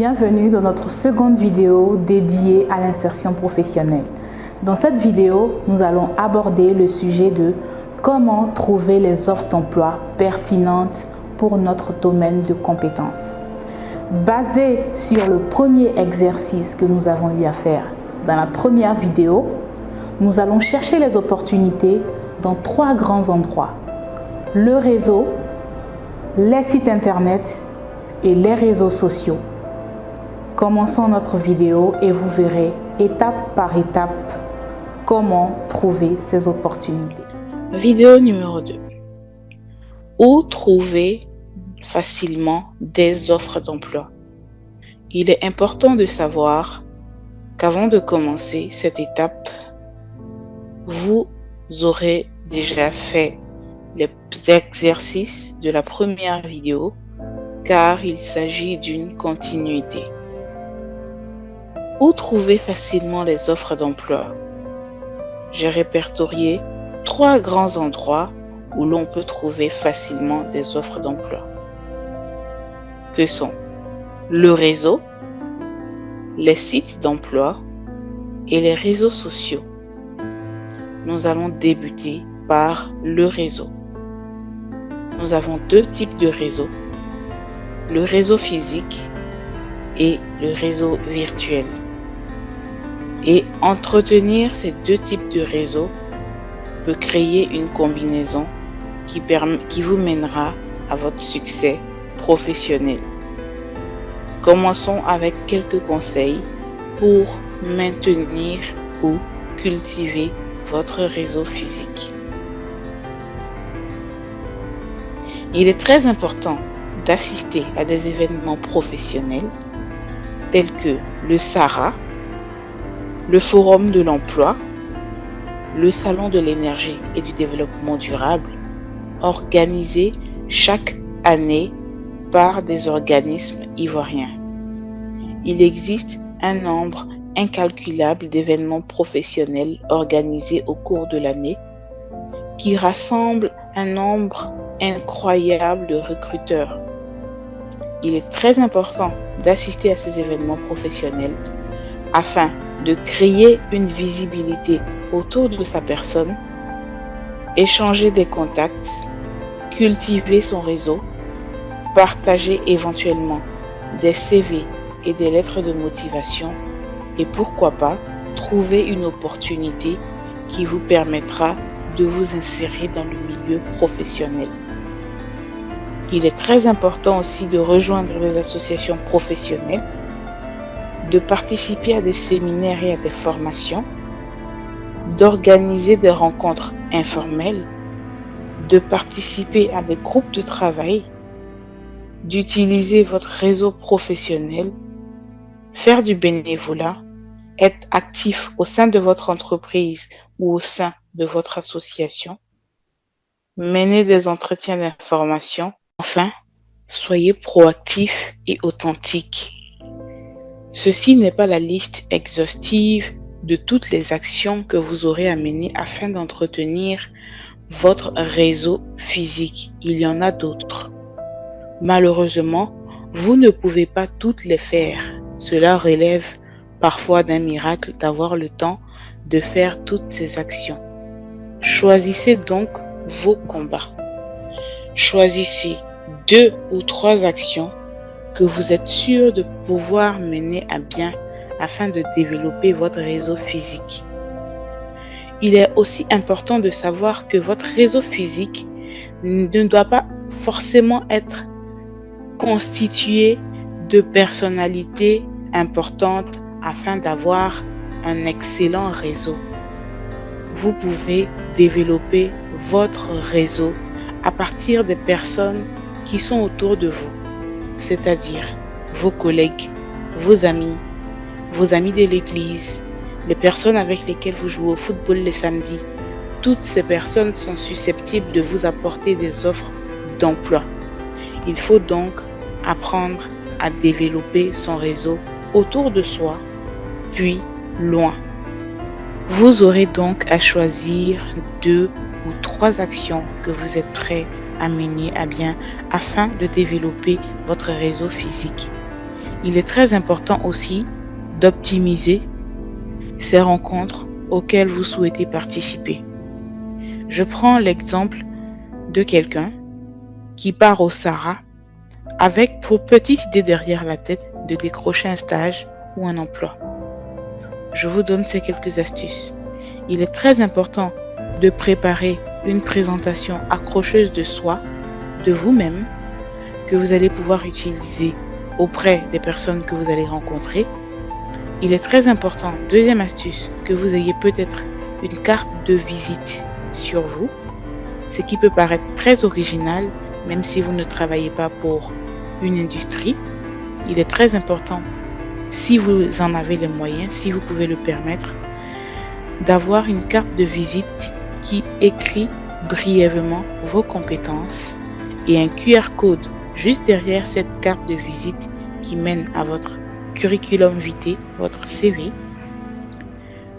Bienvenue dans notre seconde vidéo dédiée à l'insertion professionnelle. Dans cette vidéo, nous allons aborder le sujet de comment trouver les offres d'emploi pertinentes pour notre domaine de compétences. Basé sur le premier exercice que nous avons eu à faire dans la première vidéo, nous allons chercher les opportunités dans 3 grands endroits: le réseau, les sites internet et les réseaux sociaux. Commençons notre vidéo et vous verrez étape par étape comment trouver ces opportunités. Vidéo numéro 2. Où trouver facilement des offres d'emploi? Il est important de savoir qu'avant de commencer cette étape, vous aurez déjà fait les exercices de la première vidéo car il s'agit d'une continuité. Où trouver facilement les offres d'emploi? J'ai répertorié 3 grands endroits où l'on peut trouver facilement des offres d'emploi, que sont le réseau, les sites d'emploi et les réseaux sociaux. Nous allons débuter par le réseau. Nous avons 2 types de réseaux, le réseau physique et le réseau virtuel. Et entretenir ces 2 types de réseaux peut créer une combinaison qui vous mènera à votre succès professionnel. Commençons avec quelques conseils pour maintenir ou cultiver votre réseau physique. Il est très important d'assister à des événements professionnels tels que le SARA, le Forum de l'emploi, le Salon de l'énergie et du développement durable, organisés chaque année par des organismes ivoiriens. Il existe un nombre incalculable d'événements professionnels organisés au cours de l'année qui rassemblent un nombre incroyable de recruteurs. Il est très important d'assister à ces événements professionnels afin de créer une visibilité autour de sa personne, échanger des contacts, cultiver son réseau, partager éventuellement des CV et des lettres de motivation et pourquoi pas trouver une opportunité qui vous permettra de vous insérer dans le milieu professionnel. Il est très important aussi de rejoindre des associations professionnelles, de participer à des séminaires et à des formations, d'organiser des rencontres informelles, de participer à des groupes de travail, d'utiliser votre réseau professionnel, faire du bénévolat, être actif au sein de votre entreprise ou au sein de votre association, mener des entretiens d'information. Enfin, soyez proactif et authentique. Ceci n'est pas la liste exhaustive de toutes les actions que vous aurez à mener afin d'entretenir votre réseau physique. Il y en a d'autres. Malheureusement, vous ne pouvez pas toutes les faire. Cela relève parfois d'un miracle d'avoir le temps de faire toutes ces actions. Choisissez donc vos combats. Choisissez 2 ou 3 actions que vous êtes sûr de pouvoir mener à bien afin de développer votre réseau physique. Il est aussi important de savoir que votre réseau physique ne doit pas forcément être constitué de personnalités importantes afin d'avoir un excellent réseau. Vous pouvez développer votre réseau à partir des personnes qui sont autour de vous, c'est-à-dire vos collègues, vos amis de l'église, les personnes avec lesquelles vous jouez au football les samedis. Toutes ces personnes sont susceptibles de vous apporter des offres d'emploi. Il faut donc apprendre à développer son réseau autour de soi, puis loin. Vous aurez donc à choisir 2 ou 3 actions que vous êtes prêts à mener à bien afin de développer votre réseau physique. Il est très important aussi d'optimiser ces rencontres auxquelles vous souhaitez participer. Je prends l'exemple de quelqu'un qui part au Sahara avec pour petite idée derrière la tête de décrocher un stage ou un emploi. Je vous donne ces quelques astuces. Il est très important de préparer une présentation accrocheuse de soi, de vous-même, que vous allez pouvoir utiliser auprès des personnes que vous allez rencontrer. Il est très important, deuxième astuce, que vous ayez peut-être une carte de visite sur vous, ce qui peut paraître très original, même si vous ne travaillez pas pour une industrie. Il est très important, si vous en avez les moyens, si vous pouvez le permettre, d'avoir une carte de visite qui écrit brièvement vos compétences et un QR code juste derrière cette carte de visite qui mène à votre curriculum vitae, votre CV.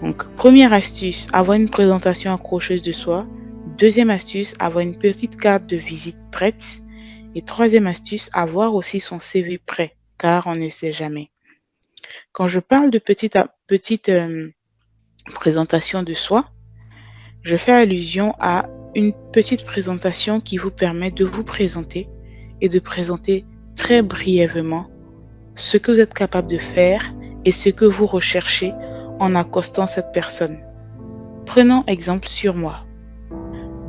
Donc, première astuce, avoir une présentation accrocheuse de soi. Deuxième astuce, avoir une petite carte de visite prête. Et troisième astuce, avoir aussi son CV prêt, car on ne sait jamais. Quand je parle de petite présentation de soi, je fais allusion à une petite présentation qui vous permet de vous présenter et de présenter très brièvement ce que vous êtes capable de faire et ce que vous recherchez en accostant cette personne. Prenons exemple sur moi.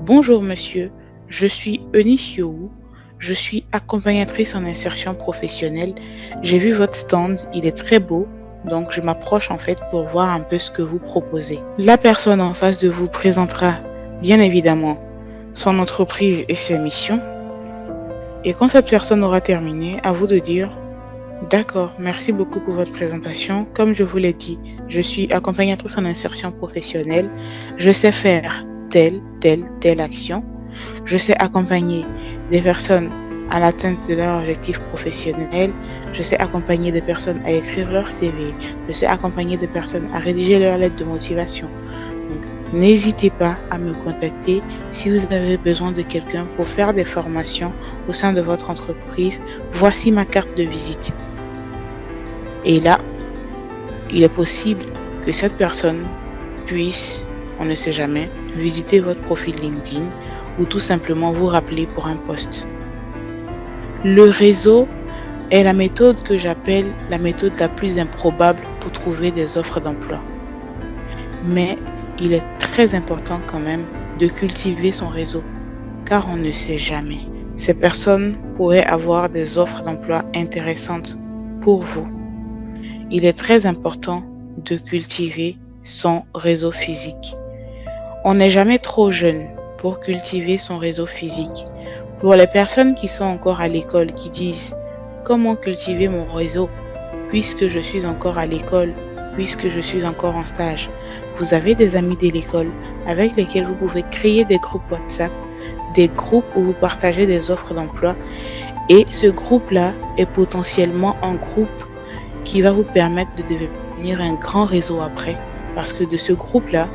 Bonjour monsieur, je suis Eunice Yohou, je suis accompagnatrice en insertion professionnelle. J'ai vu votre stand, il est très beau, donc je m'approche en fait pour voir un peu ce que vous proposez. La personne en face de vous présentera bien évidemment son entreprise et ses missions. Et quand cette personne aura terminé, à vous de dire: d'accord, merci beaucoup pour votre présentation. Comme je vous l'ai dit, je suis accompagnatrice en insertion professionnelle. Je sais faire telle action. Je sais accompagner des personnes à l'atteinte de leur objectif professionnel. Je sais accompagner des personnes à écrire leur CV. Je sais accompagner des personnes à rédiger leur lettre de motivation. Donc, n'hésitez pas à me contacter si vous avez besoin de quelqu'un pour faire des formations au sein de votre entreprise. Voici ma carte de visite. Et là, il est possible que cette personne puisse, on ne sait jamais, visiter votre profil LinkedIn ou tout simplement vous rappeler pour un post. Le réseau est la méthode que j'appelle la méthode la plus improbable pour trouver des offres d'emploi. Mais il est très important quand même de cultiver son réseau, car on ne sait jamais. Ces personnes pourraient avoir des offres d'emploi intéressantes pour vous. Il est très important de cultiver son réseau physique. On n'est jamais trop jeune pour cultiver son réseau physique. Pour les personnes qui sont encore à l'école, qui disent « Comment cultiver mon réseau puisque je suis encore à l'école, puisque je suis encore en stage ?» Vous avez des amis de l'école avec lesquels vous pouvez créer des groupes WhatsApp, des groupes où vous partagez des offres d'emploi. Et ce groupe-là est potentiellement un groupe qui va vous permettre de devenir un grand réseau après, parce que de ce groupe-là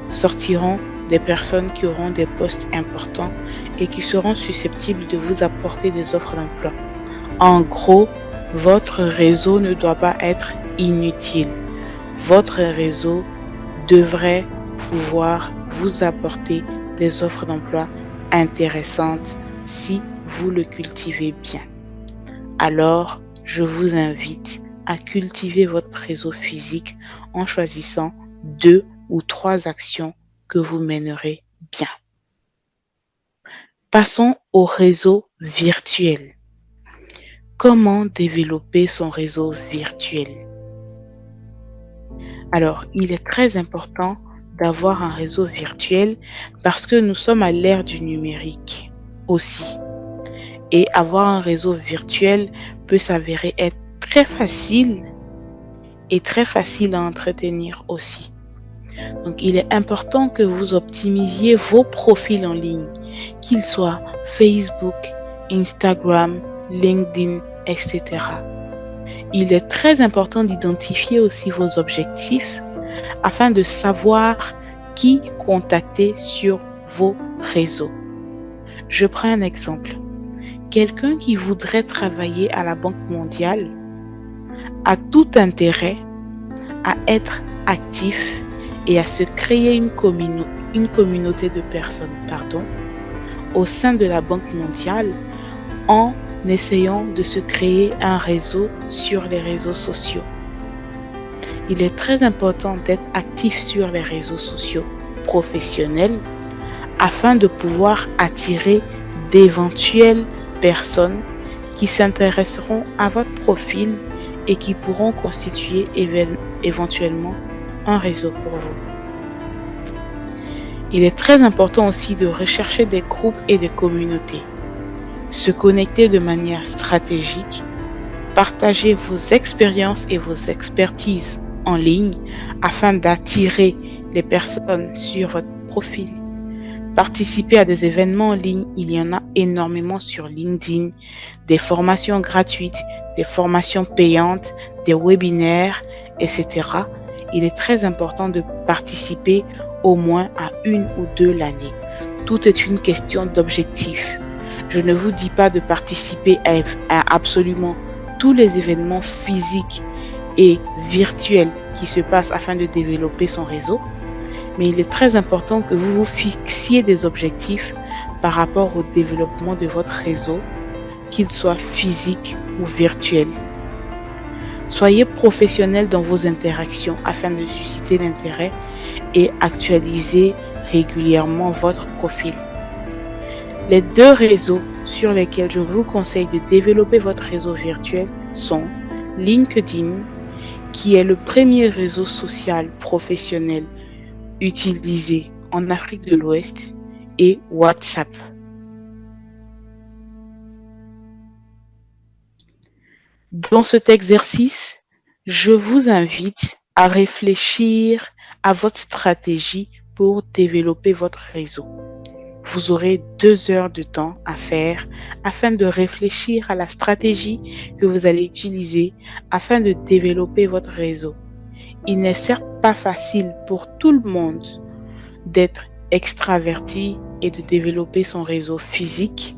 sortiront des personnes qui auront des postes importants et qui seront susceptibles de vous apporter des offres d'emploi. En gros, votre réseau ne doit pas être inutile. Votre réseau devrait pouvoir vous apporter des offres d'emploi intéressantes si vous le cultivez bien. Alors, je vous invite à cultiver votre réseau physique en choisissant 2 ou 3 actions que vous mènerez bien. Passons au réseau virtuel. Comment développer son réseau virtuel? Alors, il est très important d'avoir un réseau virtuel parce que nous sommes à l'ère du numérique aussi. Et avoir un réseau virtuel peut s'avérer être très facile et très facile à entretenir aussi. Donc, il est important que vous optimisiez vos profils en ligne, qu'ils soient Facebook, Instagram, LinkedIn, etc. Il est très important d'identifier aussi vos objectifs afin de savoir qui contacter sur vos réseaux. Je prends un exemple. Quelqu'un qui voudrait travailler à la Banque mondiale a tout intérêt à être actif et à se créer une communauté de personnes, au sein de la Banque mondiale en essayant de se créer un réseau sur les réseaux sociaux. Il est très important d'être actif sur les réseaux sociaux professionnels afin de pouvoir attirer d'éventuelles personnes qui s'intéresseront à votre profil et qui pourront constituer éventuellement un réseau pour vous. Il est très important aussi de rechercher des groupes et des communautés. Se connecter de manière stratégique, partager vos expériences et vos expertises en ligne afin d'attirer les personnes sur votre profil. Participer à des événements en ligne, il y en a énormément sur LinkedIn, des formations gratuites, des formations payantes, des webinaires, etc. Il est très important de participer au moins à 1 ou 2 l'année. Tout est une question d'objectif. Je ne vous dis pas de participer à absolument tous les événements physiques et virtuels qui se passent afin de développer son réseau, mais il est très important que vous vous fixiez des objectifs par rapport au développement de votre réseau, qu'il soit physique ou virtuel. Soyez professionnel dans vos interactions afin de susciter l'intérêt et actualiser régulièrement votre profil. Les 2 réseaux sur lesquels je vous conseille de développer votre réseau virtuel sont LinkedIn, qui est le premier réseau social professionnel utilisé en Afrique de l'Ouest, et WhatsApp. Dans cet exercice, je vous invite à réfléchir à votre stratégie pour développer votre réseau. Vous aurez 2 heures de temps à faire afin de réfléchir à la stratégie que vous allez utiliser afin de développer votre réseau. Il n'est certes pas facile pour tout le monde d'être extraverti et de développer son réseau physique,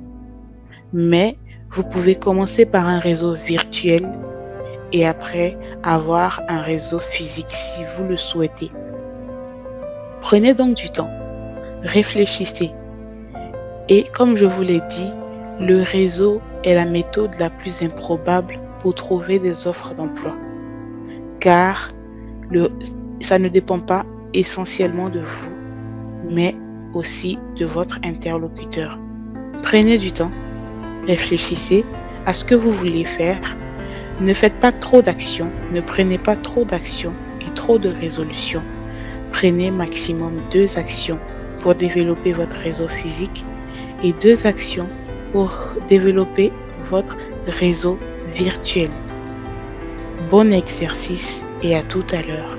mais vous pouvez commencer par un réseau virtuel et après avoir un réseau physique si vous le souhaitez. Prenez donc du temps, réfléchissez. Et comme je vous l'ai dit, le réseau est la méthode la plus improbable pour trouver des offres d'emploi, car ça ne dépend pas essentiellement de vous, mais aussi de votre interlocuteur. Prenez du temps, réfléchissez à ce que vous voulez faire. Ne faites pas trop d'actions, ne prenez pas trop d'actions et trop de résolutions. Prenez maximum 2 actions pour développer votre réseau physique et 2 actions pour développer votre réseau virtuel. Bon exercice et à tout à l'heure.